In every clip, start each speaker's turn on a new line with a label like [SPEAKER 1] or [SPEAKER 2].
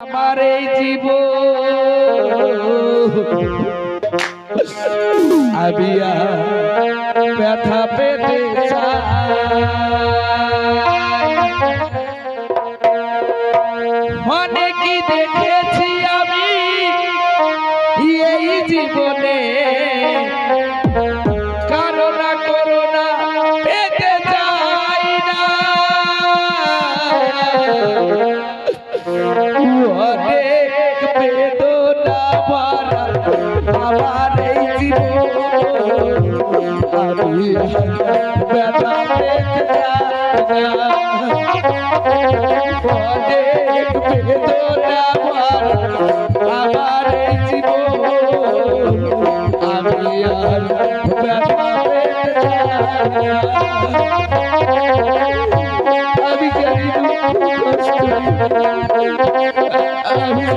[SPEAKER 1] আমার এই জীবন আমি ব্যথা পেতে অনেকই দেখেছি আমি এই জীবনে করোনা করোনা পেতে চাই না অনেক বেদনা ভরা আমার এই জীবন আমি ব্যথা পেতে চাই না অনেক বেদনা ভরা আমার এই জীবন আমি আর ব্যথা পেতে চাই না আমি জানি আমি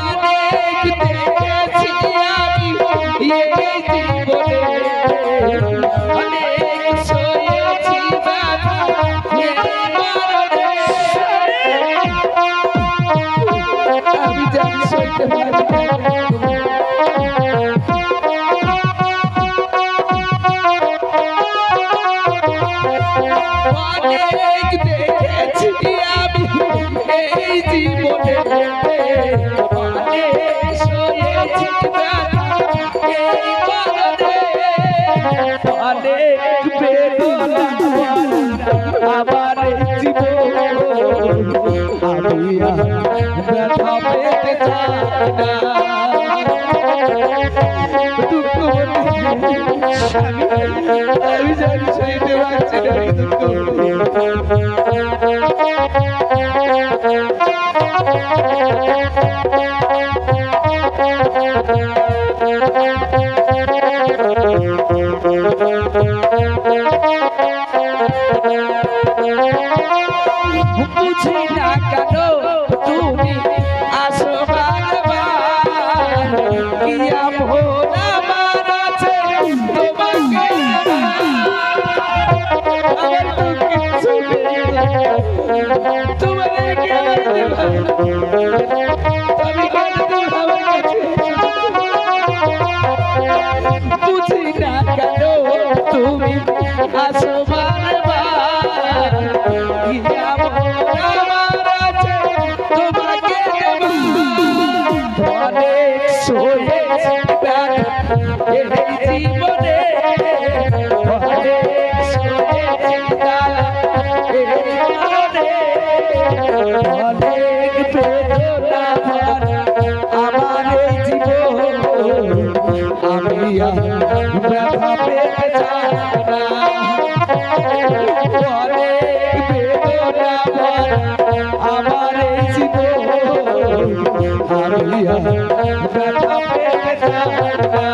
[SPEAKER 1] অনেক দেখেছি আমি এই জীবনে অনেক সয়েছি এই মরণে অনেক বেদনা আমার জীবন আমি ব্যথা পেতে চাই না দুঃখ আমি জানি সইতে পারছি না দুঃখ বুঝি না কেন তুমি আসো বারবার কিয়া ভোর আমার আছে তোমাকে আমার তো কিছু নেই তোমার বুঝি না কেন তুমি আসো বারবার কিয়া ভোর আমার আছে তোমাকে অনেক সয়েছি এই জীবনে অনেক সয়েছি এই মরণে অনেক বেদনা আমার এই জীবন আমি ব্যথা পেতে চাই না অনেক বেদনা আমার এই জীবন আমি ব্যথা পেতে চাই না